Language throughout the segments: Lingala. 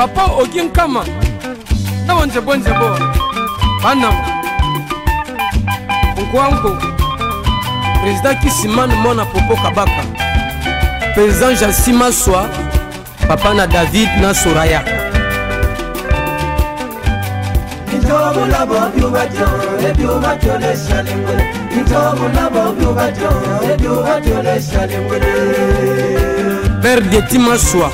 Papa Ogin Kama. Na wanjebo njebo. Bana. Nkwanko. Président Kisimane Mona Popo Kabaka. Président Jassima Soa. Papa na David na Soraya. Père de Timassoa.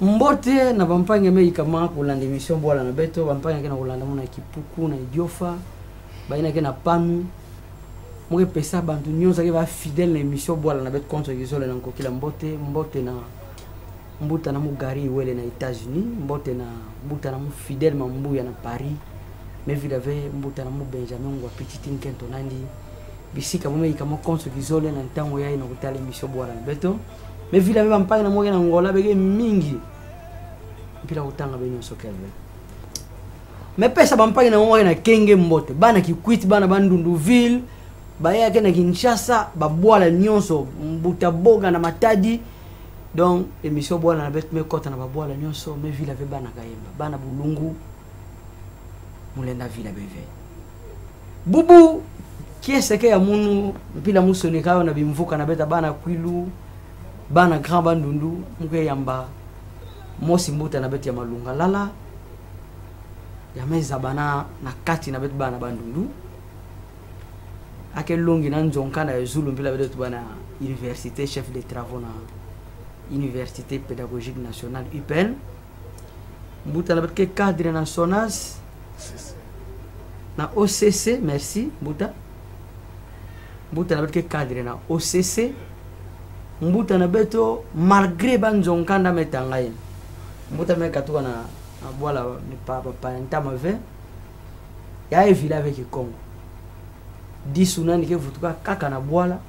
Mbote na bampange mei kama kulanda emission bola na beto bampange kena kulanda mona kipuku na idiofa baina kena panu moke pesa bantu nyonza ke ba fidèle na emission bola na beto contre yezole na kokila mbote na mbuta na mugari wele na États-Unis mbote na mbuta na mu fidèle mambuya na Paris mais vilave mbuta na mu Benjamin ngwa petit nkento nandi bisika mome kama contre yezole na ntango yayi na kutala emission bola na beto mais vilave bampange na moke na ngola bege mingi pila utanga benyo sokelwe me pesa bampagi na mwa na kenge mbote bana kikwiti bana bandunduville baya kena Kinshasa babwala nyonso mbuta boga na matadi donc émission bwala na bet me kota na babwala nyonso me villa ve bana kayemba bana bulungu mulenda villa beve bubu kieseke ya munu pila musonika na bimvuka na beta bana kwilu bana grand bandundu muke yamba mosi mbuta na beti ya malunga lala ya meza bana na kati na beti bana bandundu ake longi na njonka na Zulu mpila beti bana université chef de travaux na université pédagogique nationale UPN mbuta na beti cadre na SONAS na OCC merci mbuta na beti cadre na OCC mbuta na beto malgré banjonka na metangaye mbuta meka tuka na bola ni papa ntama ve ya evila avec Congo disuna ni ke vutuka kaka na bola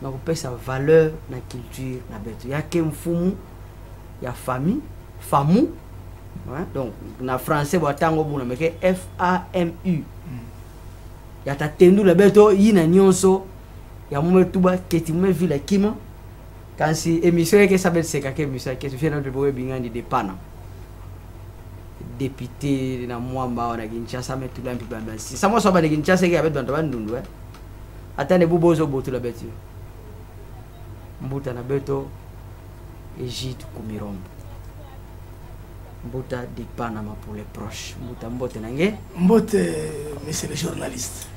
na kupesa valeur na culture na beto ya ke mfumu ya famille famu donc na français botango buna meke FAMU ya tatendu la beto yina nyonso ya mumetuba ketimume vila kima kansi émission yake sabel seka ke émission ke fiena de boye bingandi de pana député na mwamba wana Kinshasa metula mpi bamba si samo so ba de Kinshasa ke abet bantu bandundu atane bubozo botula beti mbuta na beto Egide Kumirombo mbuta de Panama pour les proches mbote nange mbote monsieur le journaliste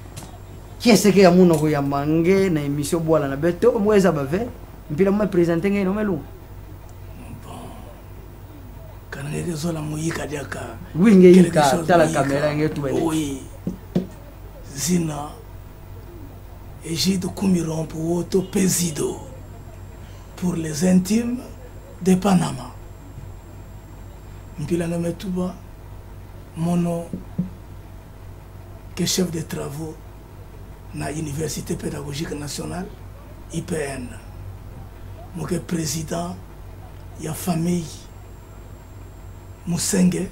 qui est ce que amuno ko yamange na émission boala na beto mweza bave mpila mwa présenter ngeno melu bon kana ngezo la muyika diaka winge yika tala kamera ngetu bene oui zina Egide Kumirombo woto pesido pour les intimes de Panama mpila ngametuba mono que chef de travaux na université pédagogique nationale IPN moke président ya famille Musenge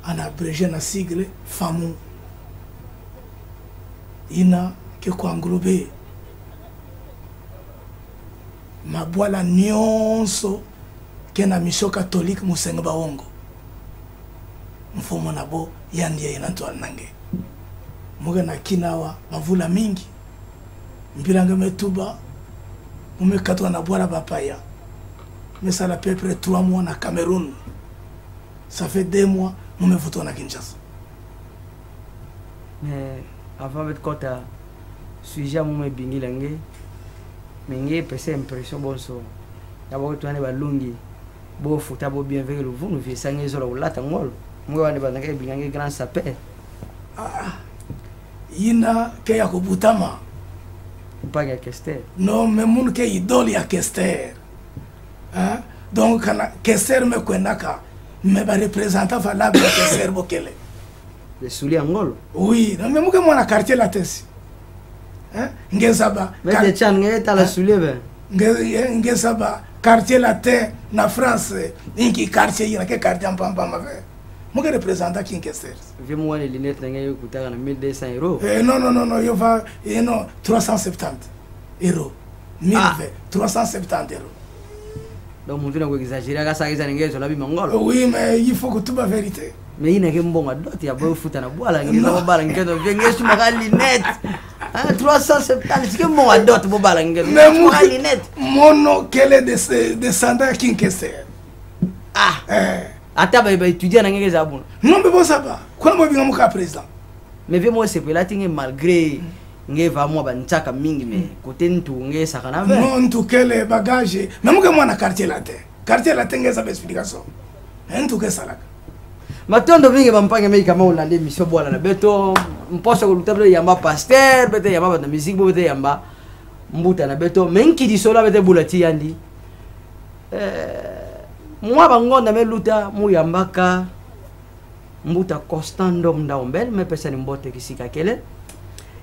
en abrégé na sigle FAMU ina ke kwa nglobe mabwala nyonso ke na mission catholique Musenge Baongo mfumo nabo yandia inatwala nange moke na kinawa mavula mingi mpilanga metuba me katwa na boire papaya. Mais ça a à peu près 3 mois na Cameroun. Ça fait 2 mois, me voto na Kinshasa. Mais avant de kota sujet moi bingi langue. Mais nge pese impression bonso. D'abord tu as ba lungi. Bo futa bo bien avec le vous nous fait sangue zo la lata ngol. Moi wane ba nge bingi grand sapé. Ah. Ina ke ya kubutama. Pas ya Kester. Non, mais mon ke idole ya Kester. Hein? Donc Kester me kwenaka. Mais ba représentant valable ya Kester bokele. Le soulier ngol. Oui, non mais moi que na quartier la tesi. Hein? Ngezaba. Mais de chan nge ta la soulier ben. Ngezaba quartier latin na France. Inki quartier ina ke quartier pamba ma ve. Moi que représentant qui Kester. Viens moi les lunettes nge kutaka na 1200 €. Non, yo va non 370 €. 1020 370 €. Donc mon vient exagérer à ça ça nge zo la bi mongol. Oui, mais il faut que tout la vérité. Mais il n'est mbonga dot ya boy futa na boala nge na bala nge do venge su ma lunette. Ah 370 c'est que mbonga dot bo bala nge. Mais ma lunette. Mono quel est de descendant qui Kester. Ah. Ata ba étudier na nge za bon. Non mais bon ça va. Quoi moi binga muka président. Mais viens moi c'est pela tinge malgré nge va moi ba ntaka mingi mais côté ntu nge sakana ve. Non tout quel bagage. Même que moi na quartier latin. Quartier latin nge sa explication. Ntu ke salaka. Matondo mingi bampanga mei kama ulande mission bola na beto mposa ko lutable yamba pasteur bete yamba na musique bo bete yamba mbuta na beto menki di sola bete bulati yandi moi bangonda me luta mu yambaka mbuta constant ndom ndaombel me pesa ni mbote kisika kele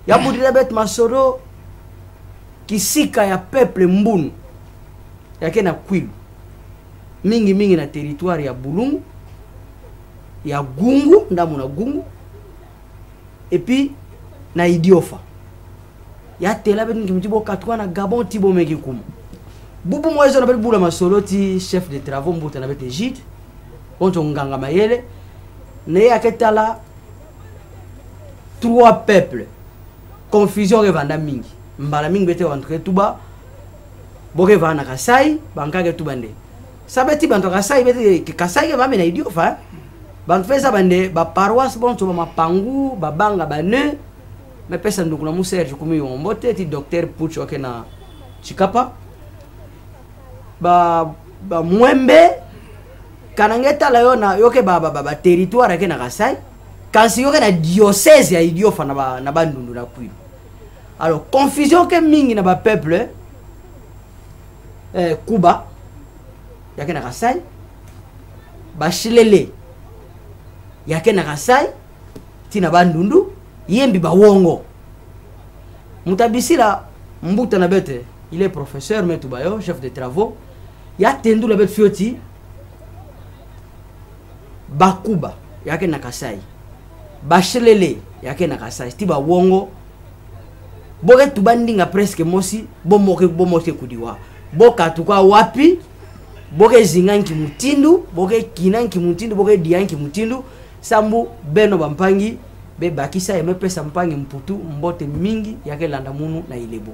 ya budira bet masoro kisika ya peuple mbunu yake na kwilu mingi na territoire ya Bulungu ya Gungu ndamu na Gungu et puis na Idiofa ya tela ben ngimjibo katwa na Gabon tibo meki kumu bubu mwezo na bula masoloti chef de travaux mbuta na bete Gide onto nganga mayele ne ya ketala 3 peuples confusion revanda mingi mbala mingi bete entre tuba boke vana Kasai bankage tubande sabeti banto Kasai bete Kasai ba mena Idiofa bantu feza bande ba paroisse bonto ba mapangu ba banga ba ne me pesa nduku na Serge kumi yombote ti docteur Pucho ke na Chikapa ba Mwembe kanangeta la yona yoke ba territoire ke na Kasai kansi yoke na diocèse ya Idiofa na ba ndundu na Kwilu. Alors confusion ke mingi na ba peuple Kuba yake na Kasai ba Shilele yake na Kasai tina bandundu yembi ba wongo mutabisila mbuta na bete il est professeur metubayo chef de travaux ya tendu la bete fioti bakuba yake na Kasai bashelele yake na Kasai tiba wongo boke tubandinga presque mosi bomoke kudiwa boka tukwa wapi boke zinganki mutindu boke kinanki mutindu boke dianki mutindu sambu beno bampangi be bakisa ya mepesa mpangi mputu mbote mingi yake landa munu na ilebo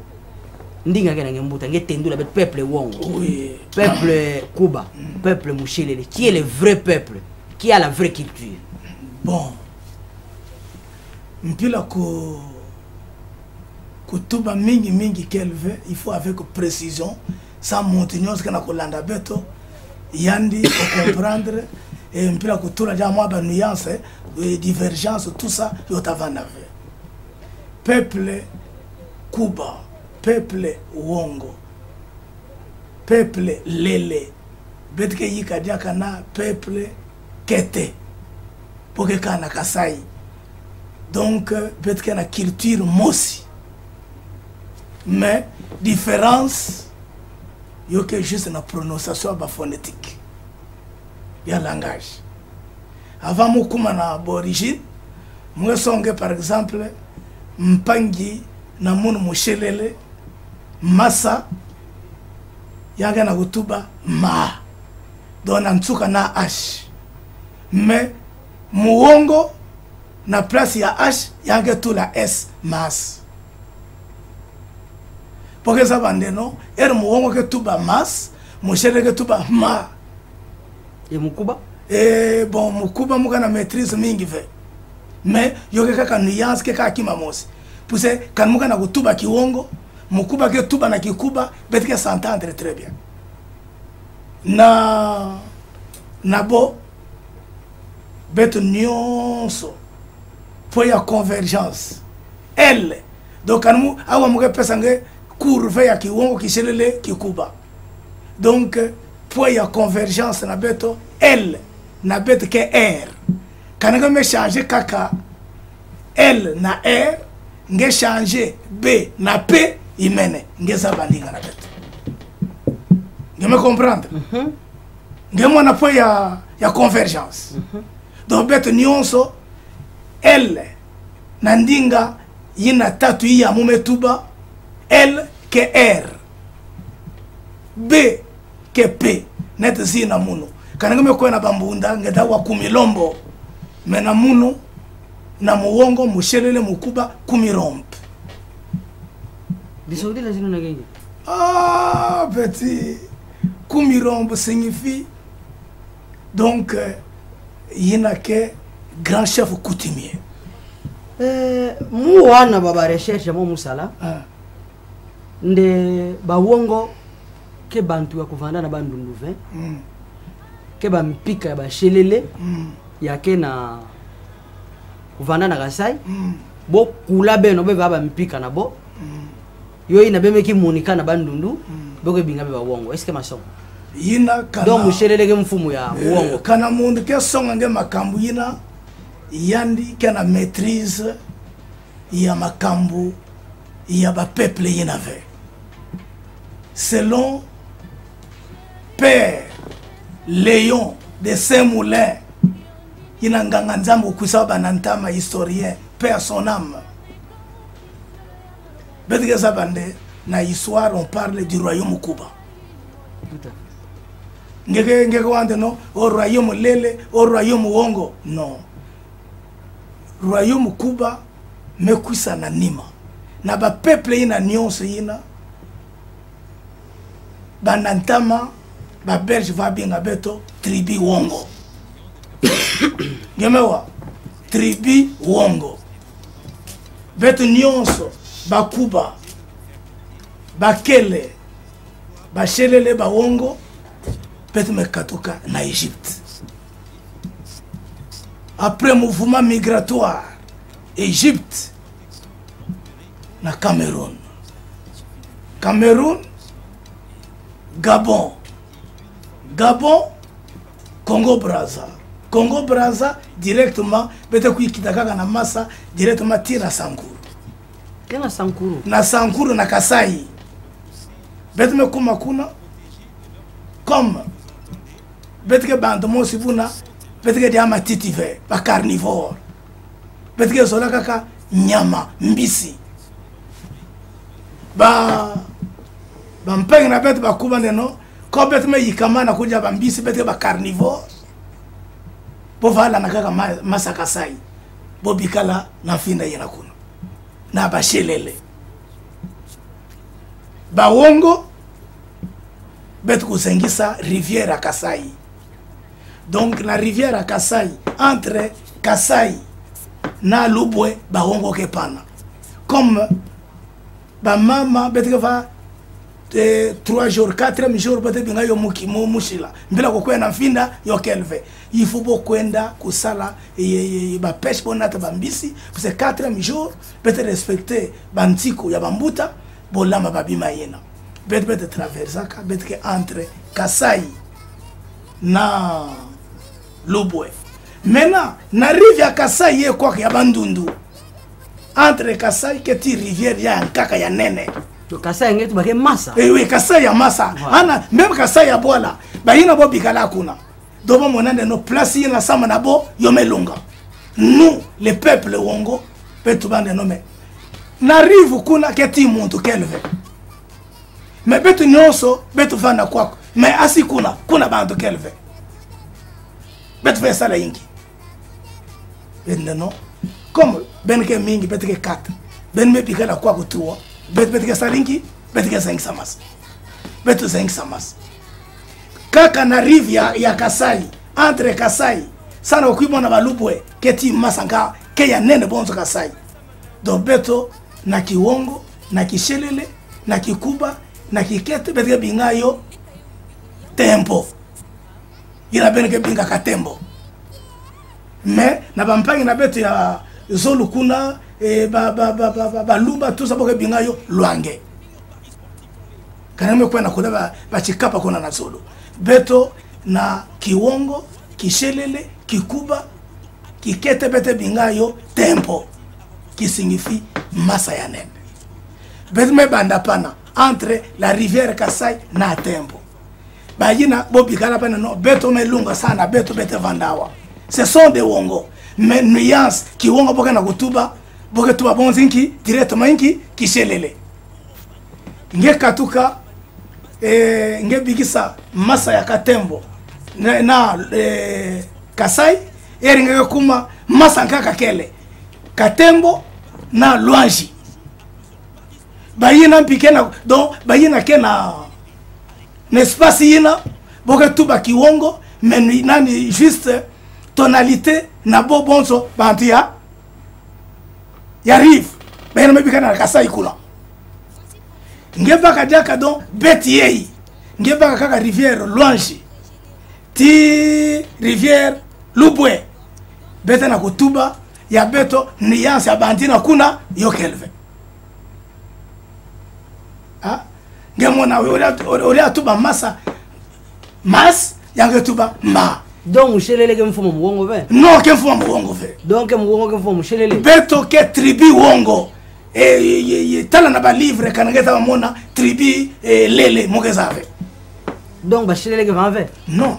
ndinga ke na ngembuta ngetendula bet peuple wongo Oui. peuple Kuba peuple Mushelele qui est le vrai peuple qui a la vraie culture. Bon mpila ko kutuba mingi qu'elle veut il faut avec précision sans montignon ce qu'on a kolanda beto yandi pour comprendre et mpila kutula ja moi ba nuance divergence tout ça yotavanave peuple Kuba peuple Wongo peuple Lele betke yikadia kana peuple Kete poke kana Kasai donc betke na culture mosi mais différence yoke juste na prononciation ba phonétique ya langage avant mukuma na origine mwesonge par exemple mpangi na munu Mushelele masa yanga na kutuba ma dona ntuka na h mais muongo na place ya h yanga tu la s mas Porque ça bande non, muongo que tuba mas, mushele que tuba ma. Et mukuba? Bon, mukuba muka na maîtrise mingi fait. Mais yoke kaka nuance ke kaka kimamosi. Puse kan muka na kutuba kiwongo, mukuba ke tuba na kikuba, betike s'entendre très bien. Nabo beto nyonso po ya convergence. Elle donc kan mu awa muke pesange courbe ya kiwongo kishelele kikuba. Donc po ya convergence na beto elle na beto ke R. Quand me changer kaka L na R, nge changer B na P, imene nge zabandinga na beto. Nge me comprendre? Nge mo na po ya convergence. Donc beto nyonso L na ndinga yina tatu ya mumetuba L ke R B ke P net zina muno. Quand me ko na bambunda nge dawa kumilombo mena muno na muwongo mushelele mukuba kumirompe. Disons la zone na Ah petit kumirompe signifie donc il n'a que grand chef coutumier. Mu wana baba recherche mo musala. Nde bawongo ke bantu ya kuvanda na bandundu vin. Ke ba mpika ba shelele. Yake na kuvanda na Kasai bo kula beno be baba mpika na bo yo ina beme ki monika na bandundu boko binga be bawongo est-ce que mason yina kana donc mushelele ke mfumu ya wongo kana mundu ke songa nge makambu yina yandi kana maîtrise ya makambu ya ba peuple yina ve selon Père Léon de Saint-Moulin. Il y a un nzambo kuisa banantama historien, père son âme. Betike sabande na histoire on parle du royaume Kuba. Ngeke wande no au royaume lele, au royaume wongo. Non. Royaume Kuba me kuisa na nima. Na ba peuple ina nyonso ina banantama ba belge va binga beto tribu wongo. Ngemewa tribu wongo beto nyonso bakuba bakele bashelele ba wongo beto mekatoka na Égypte. Après mouvement migratoire Égypte na Cameroun, Gabon, Congo Brazza directement bete kuikitaka na massa directement tira Sankuru. Kena Sankuru. Na Sankuru na Kasai. Bete me kuma kuna comme bete ke bandemo sibuna bete ke diama titive ba carnivore. Bete ke zola kaka nyama mbisi. Ba mpeng na bete ba kuba ndeno ko bete me yikama na kuja ba mbisi bete ba carnivore. Bo vala na kaka masa Kasai bo bikala na finda yena kuna na bashelele ba wongo bet kusengisa rivière Kasai. Donc la rivière Kasai entre Kasai na Lubwe ba wongo ke pana comme ba mama bet ke va 3 jours 4 jours peut-être binga yo mushila mbila ko kwenda finda yo kelve il faut kwenda kusala ba pêche bonata bambisi parce que 4 jours peut-être respecter bantiko ya bambuta bolama babima yena peut-être traverser ka peut-être entre Kasai na Lubwe maintenant na rivière Kasai ye kwa ya bandundu entre Kasai que ti rivière ya nkaka ya nene. To Kasai ngetu bake massa. Oui, Kasai ya massa. Ana même Kasai ya bola. Ba yina bo bikala kuna. Dobo monande no place yina sama na bo yomelunga. Nous le peuple wongo petu bande no me. N'arrive kuna keti muntu kelve. Mais betu nyonso betu fana kwako. Mais asi kuna bantu kelve. Betu fe sala yingi. Non. Comme ben ke mingi betu ke 4. Ben me bikala kwako tuwa. Bet ke salingi beto ke 5 samas beto 5 samas kaka na rive ya Kasai entre Kasai sana okubona balubwe keti masanga ke ya nene bonzo Kasai do beto na Kiwongo na Kishelele na Kikuba na Kikete beto ke bingayo tempo ila bene ke binga katembo mais na bampangi na beto ya Zolu kuna baluba tout ça boke bingayo Lwange kaname kwena kula bachikapa kuna na Zolu beto na Kiwongo Kishelele Kikuba Kikete bete bingayo tempo qui signifie massa ya nene beto me banda pana entre la rivière Kasai na tempo bayina bobikala pana no beto me lunga sana beto bete vandawa ce sont des Wongo mais nuance Kiwongo boka na kutuba boka tuba bonzinki directement inki Kishelele nge katuka nge bigisa masa ya katembo na Kasai eringe kuma masa nkaka kele katembo na Lwanji bayina mpikena donc bayina kena n'espace yina boka tuba Kiwongo mais nani juste tonalité na bo bonzo bantia yarive bayina mebikana na Kasai kula ngeba jaka don beti yei ngeba kaka rivière Lwanji ti rivière Lubwe beta na kutuba ya beto nuance ya bantina kuna yo kelve ah ngemona ori atuba masa mas yange tuba ma donc Shelele ke mfumo muwongo ve non ke mfumo muwongo ve donc muwongo ke mfumo Shelele beto ke tribu Wongo tala na ba livre kanangeta mona tribu lele mugezave donc ba Shelele ke vanve non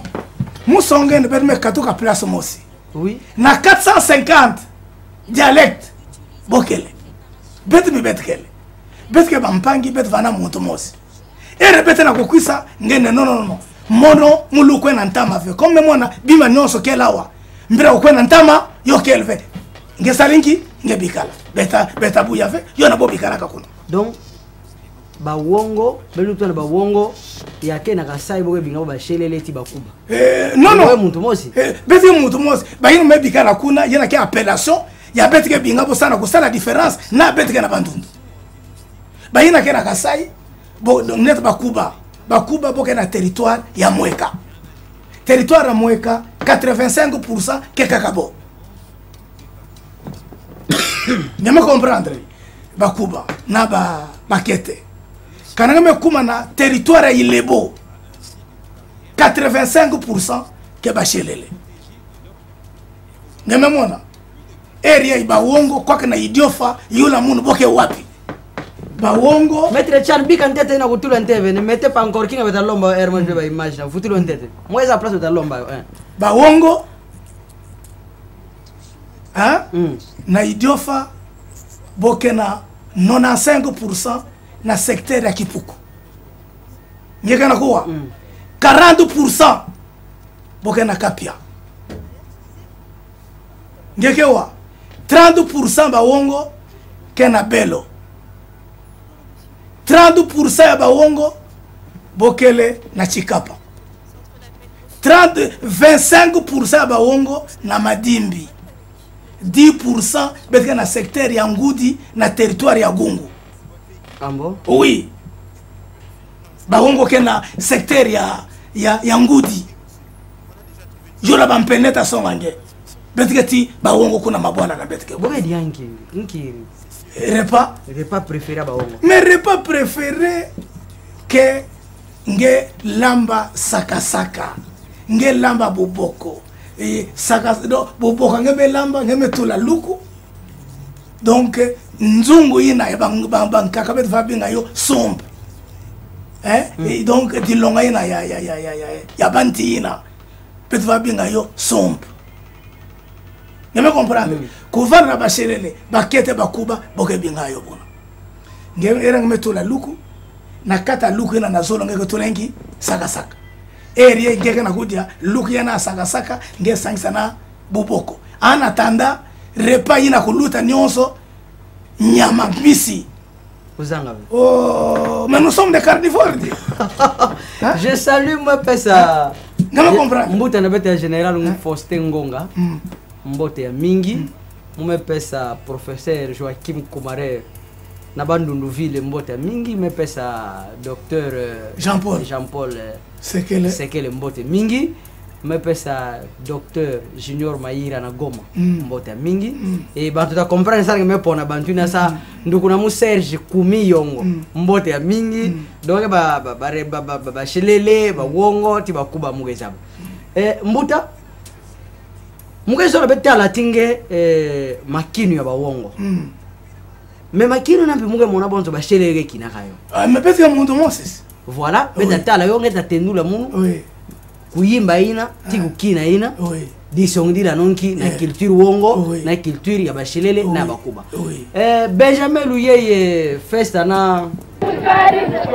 musonge ne permet katuka place mosi oui na 450 dialecte bokele beto mi betkele betke bampangi beto vana moto mosi ere bete na kokwisa ngene non mono mulu kwena ntama ve comme mona bima nyonso kelawa mbira kwena ntama yo kelve ngesalinki ngebikala beta buya ve yo na bobikala kakuna donc ba Wongo belutwana ba Wongo yake na Kasai boke binga ba Shelele ti bakuba non muntu mosi bete muntu mosi ba yino mebikala kuna yana ke appellation ya betke binga bo sana ko sala différence na betke na bandundu ba yina ke na Kasai bo net bakuba boke na territoire ya Mweka territoire ya Mweka 85% ke kakabo nyama comprendre bakuba na bakete kananga me kuma na territoire ya Ilebo 85% ke Bashelele nyama mona area iba Wongo kwa kana idiofa yula munu boke wapi ba Wongo Maître Chan bika ntete na kutula nteve ne mette pas encore kinga beta lomba herman ba image na futulo ntete moi esa place beta lomba ba Wongo na idiofa boke na 95% na secteur ya Kipuku ngeka na kuwa 40% boke na Kapia ngekewa 30% ba Wongo ke na Belo 30% ya ba Wongo bokele na Chikapa 25% ya ba Wongo na Madimbi 10% betke na secteur ya Ngudi na territoire ya Gungu ambo oui ba Wongo ke na secteur ya Ngudi yola bampeneta songange betke ti ba Wongo kuna mabwana na betke boke dianki nkiri repas préféré ba Wongo mais repas préféré que nge lamba sakasaka nge lamba boboko saka do boboko nge lamba nge tula luku donc nzungu ina bankaka bet fabinga yo sombe et donc dilonga ina ya banti ina bet fabinga yo sombe ngeme comprendre kuvana na Bashelele bakete bakuba boke binga yo bona ngeme era ngeme tula luku na kata luku ina na zolo ngeke tulengi saka area ngeke na kudia luku yana saka nge sangisa na buboko ana tanda repa ina kuluta nyonso nyama misi uzanga oh mais nous sommes des carnivores. Hein? Je salue moi pesa. Non comprendre. Mbuta na bete général Faustin Ngonga. Mbote ya mingi. Mume pesa professeur Joachim Koumare. Na Bandunduville mbote ya mingi me pesa docteur Jean-Paul Sekele mbote mingi. Me pesa docteur Junior Maïra na Goma mbote ya mingi. Et bantu ta comprendre ça me pona bantu na sa nduku na mu Serge Kumi Yongo mbote ya mingi. Donc ba shelele ba wongo ti bakuba mugeza. Mbuta mugeza bete ala tinge makinu ya ba wongo. Mais makinu na mpe muge mona bonzo ba shelele kinaka yo. Mais peut-être que monde Moses. Voilà, beta tala yo ngeta tendula munu. Oui. Kuyimba ina, tiku kina ina. Oui. Disongdira nonki na culture wongo, na culture ya bashelele na bakuba. Benjamin Luyeye festa na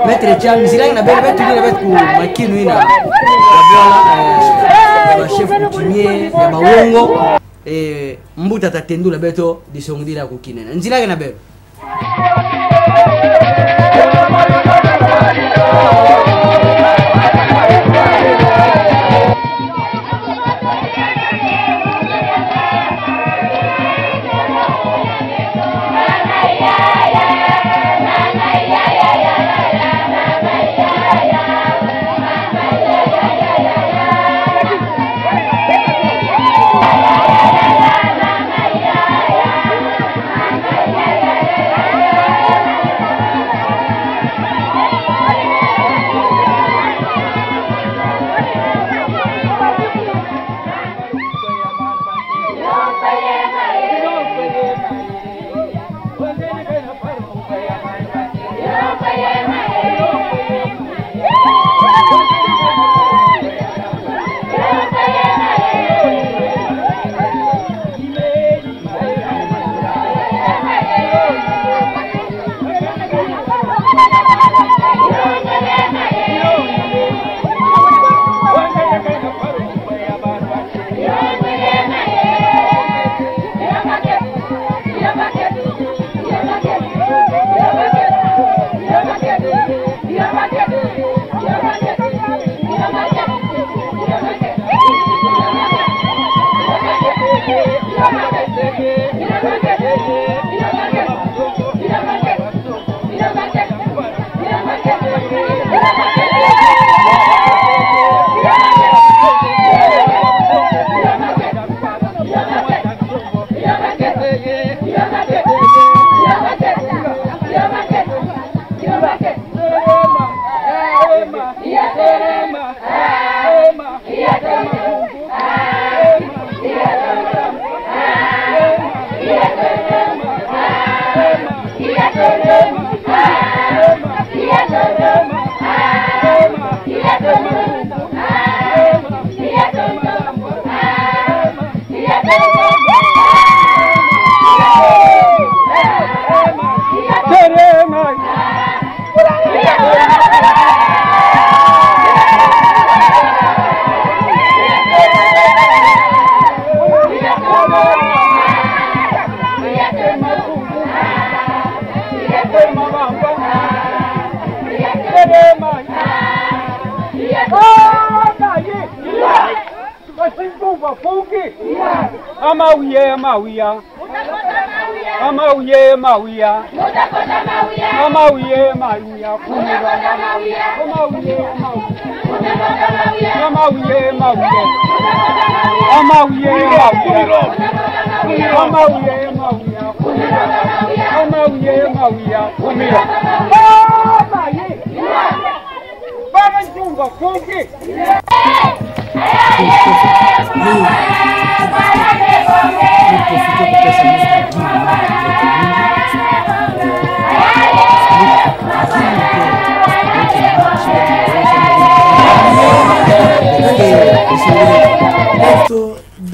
Maître Cham zila na bebe tu na bet ku makinu ina. Ya ba chef coutumier ya ba wongo mbuta tatendula beto disongdira kukina. Nzila na bebe.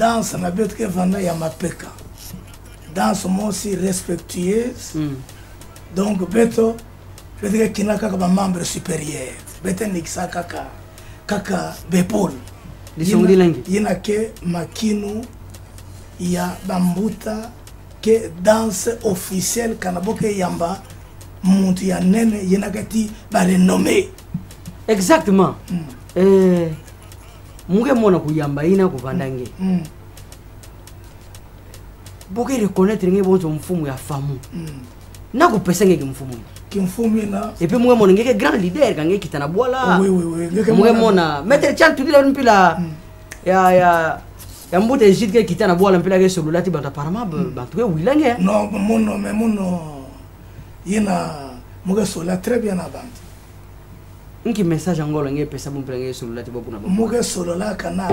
Danse na bête que vanda ya mapeka. Danse moi aussi respectueuse. Donc beto peut-être qu'il n'a qu'un membre supérieur. Beto nixa kaka bepol. Yina ke makinu ya bambuta que danse officielle kanaboke yamba muntu ya nene yenakati ba renommé exactement muke mona kuyamba ina kuvandange boke reconnaître nge bonzo mfumu ya famu na kupesa ngeke mfumu kimfumu na et puis muke mona ngeke grand leader kange kitana bola oui muke mona maître chantu lila mpila ya mbute jit ke kitana bola mpila ke solulati banta parama bantu ke wilange non mono yina muke sola très bien avant nki message ngolo nge pesa mpila ke solulati bokuna muke solola kana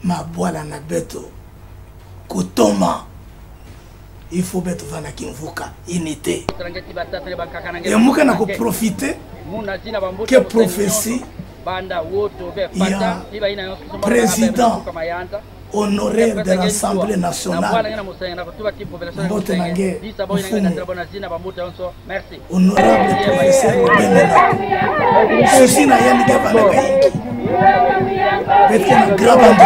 mabwala na beto kutoma il faut beto vana kimvuka unité et muke na ko profiter que prophétie ya président honoraire de l'Assemblée nationale mbote nange honorable professeur Benela ceci na yandi ke vana kaingi petke na grabando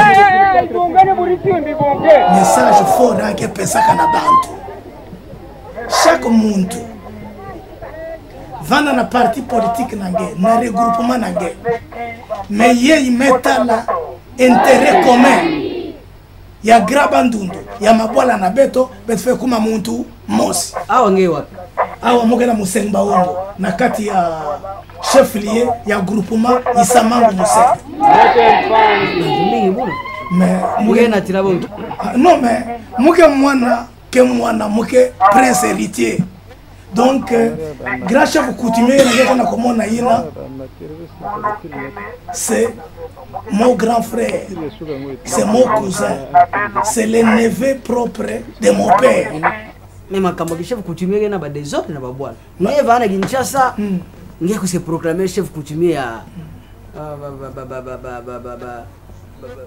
message fort ake pesaka na bantu chaque muntu vana na parti politique nange na regroupement nange mais ye metala intérêt commun ya grabandundu ya mabwala na beto betfe kuma muntu mosi awa nge wapi awa mokela Musenga Wongo na kati ya chef lié ya groupement Isamango Musenga mais muke na tirabo non mais muke mwana muke prince héritier donc grand chef coutumier na komona yina c'est mon grand frère, c'est mon cousin, c'est le neveu propre de mon père. Mais ma chef coutumier na ba désordre na ba bwana. Nge vana Kinshasa, nge ko se proclamer chef coutumier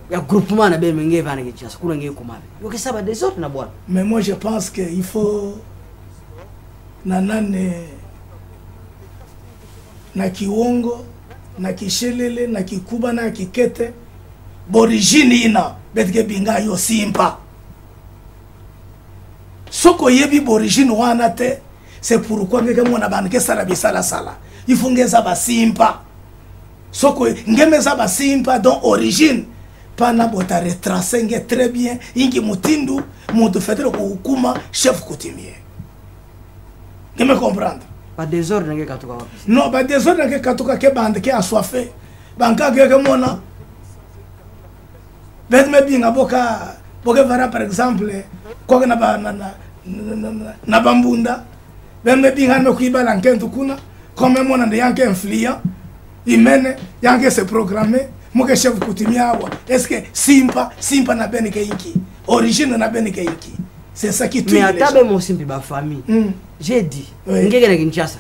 ya groupement na be nge vana Kinshasa kuna nge kumabe. Yo ke saba désordre na bwana. Mais moi je pense que il faut nanane na Kiwongo na Kishelele na Kikuba na Kikete borigine ina betke binga yo simpa soko yebi borigine wana te c'est pourquoi ngeke mona banke sala bisala sala ifungeza ba simpa soko ngemeza ba simpa donc origine pana bota retracer nge très bien ingi mutindu mutu fetero ko hukuma chef coutumier ngeme comprendre pas désordre nge katuka wapi non pas désordre nge katuka ke bande ke assoiffé banka ke mona bet me binga boka vara par exemple ko na ba na bambunda bet me binga me kuibala nkentu kuna comme mona de yanke influent imene yanke se programmer muke chef coutumier awa est-ce que simpa na benike inki origine na benike inki c'est ça qui tue mais atabe mon simpi ba famille j'ai dit ngeke na Kinshasa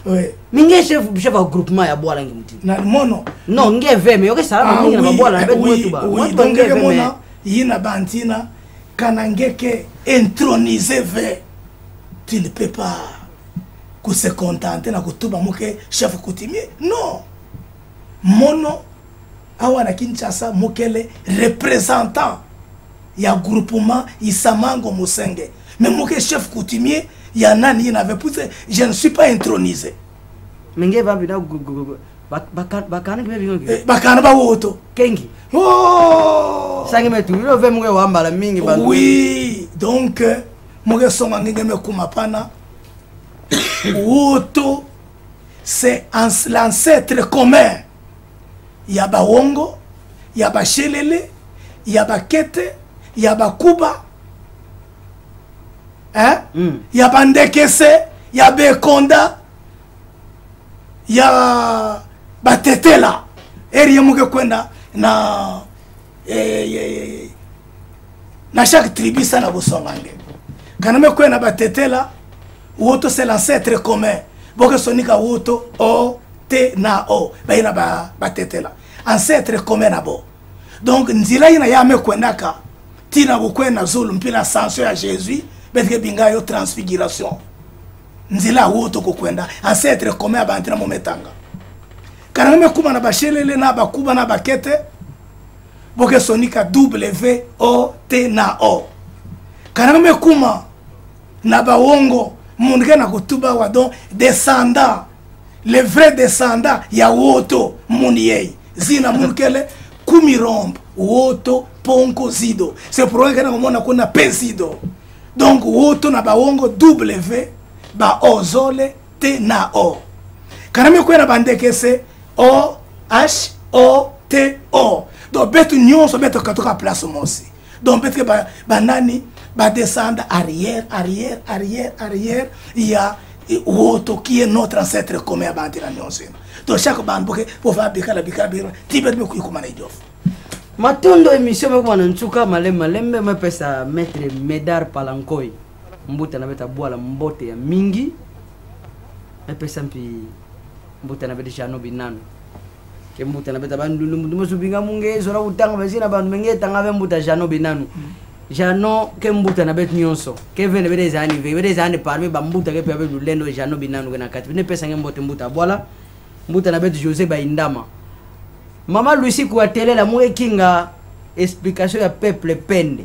minge chef wa groupement ya bwala ngimti na mono non nge veme yoke sala minge na bwala na betu ba oui donc ngeke mona yina bantina kana ngeke introniser ve tu ne peux pas que se contenter na kutuba muke chef coutumier non mono awa na Kinshasa mukele représentant ya groupement Isamango Musenge mais muke chef coutumier ya nani n'avait poussé je ne suis pas intronisé minge va bina bakana ke bingo bakana ba woto kengi oh sangi metu ilo ve muke wambala mingi ba oui donc muke songa ngenge me kumapana woto c'est l'ancêtre commun ya ba Wongo ya ba Shelele ya ba Kete ya ba Kuba ya ba Ndekese ya Bekonda ya ba Tetela eri muke kwenda na na chaque tribu sana bosongange kana me kwenda ba Tetela woto c'est l'ancêtre commun boke sonika woto o te na o baina ba Tetela ancêtre commun abo donc nzila ina ya me kwendaka tina bukwenda zulu mpila sanso ya Jésus betke binga yo transfiguration nzila woto ko kwenda ancêtre commun abantina mometanga kana me kuma na ba Shelele na ba Kuba na ba Kete boke sonika W-O-T na O. Kaname kuma na bawongo munike na kutuba wa don descendant, le vrai descendant ya woto muniyei. Zina munkele kumirombe woto ponko zido. C'est pour que na mona kuna pensido. Donc woto na bawongo W ba ozole T na O. Kaname kwena bandeke se O H O T O. Donc betu nyonso betu katoka place mosi. Donc betu ba nani ba descendre arrière. Il y a woto qui est notre ancêtre commun à bandira nyonso. Donc chaque bande pour faire bikala tibet me kuikumana idiof. Matondo émission me kwa nchuka malembe me pesa maître Médard Palankoi. Mbuta na beta bwala mbote ya mingi. Me pesa mpi mbuta na beta Jano Binanu. Ke mbuta na beta bandu musubinga munge zora utanga bazina bandu menge tanga be mbuta Jano Binanu. Jano ke mbuta na beta nyonso. Ke vene beta zani parmi ba mbuta ke pe lulendo Jano Binanu ke na kati. Ne pesa ngembote mbuta bwala. Mbuta na beta José Baindama. Mama Lucy kwa tele la mwe kinga explication ya peuple pende.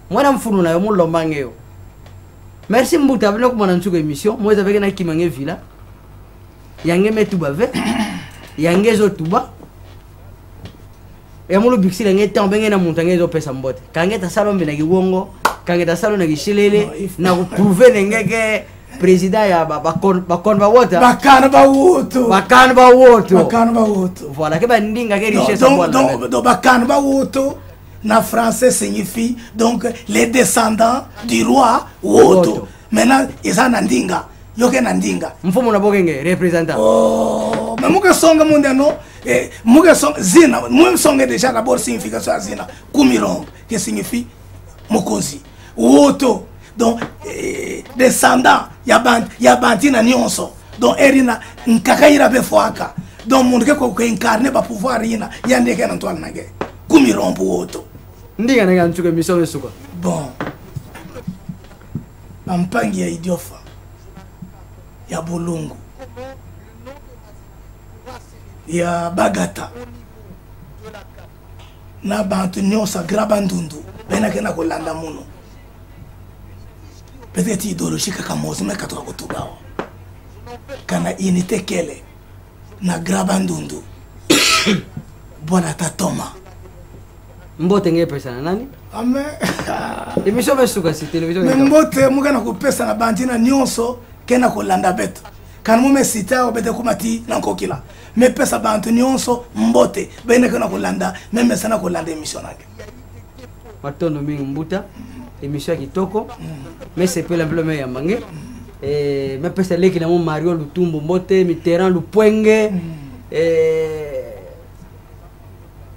Mwana mfunu na yo mulombange yo. Merci mbuta bino kumana nsuko émission. Mweza veke na kimange vila. Yange metuba ve. Yange zo tuba. Ya mulu biksi la ngeta mbenge na muntange zo pesa mbote. Kange ta salon bina kiwongo, kange ta salon na kishilele na kuprouver ngeke président ya bakon ba wota bakana ba woto voilà que ba ndinga ke richesse donc bakana ba woto na français signifie donc les descendants du roi woto. Maintenant ils en ndinga yoke na ndinga mfumo na bokenge représentant oh mais muke songa monde no muke songa zina muke songa déjà d'abord signification zina kumirombe qui signifie mokonzi woto. Donc descendant ya banti na nyonso. Donc erina nkakaira be foaka. Donc monde ke ko incarner ba pouvoir ina yande ke na ntwala nage kumirombo woto ndinga nga ntuke mission esuka. Bon ampangi ya idiofa ya bolungu ya bagata na bantu nyonso grabandundu bena ke na kolanda muno. Peut-être idéologie kaka mozo me katoka kutubao kana unité kele na grabandundu bwana tatoma mbote nge pesa na nani ame émission besuka si télévision mbote mugana ko pesa na bandina nyonso kena ko landa beto kana mume sita obete kumati na kokila me pesa bantu nyonso mbote bene kana ko landa meme sana ko landa émission nake matondo mingi mbuta émission kitoko mais c'est pas l'emblème ya mange mais pesa leki na mo Mario Lutumbo mbote Mitterrand Lupwenge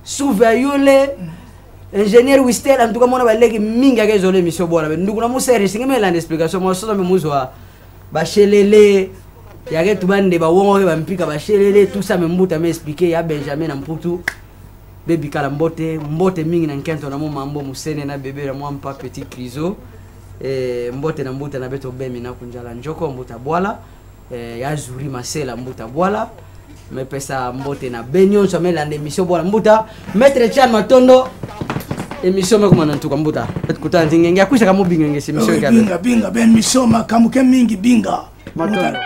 Souvayole ingénieur Wistel en tout cas mona ba leki mingi ka zole émission bora nduku na mo sere singeme la explication mo so me muzwa ba shelele ya ke tubande ba wongo ke ba mpika ba shelele tout ça me mbuta me expliquer ya Benjamin na mputu Baby kala mbote mingi na nkento na mambo musene na bebe na mwampa petit criso mbote na mbuta na beto bemi na kunjala njoko mbuta bwala ya zuri masela mbuta bwala me pesa mbote na benyon so mela na émission bwala mbuta maître Chan Matondo émission me kuma nantuka mbuta kutana ngenge akusha kama binga ngesi émission binga ben émission makamuke mingi binga Matondo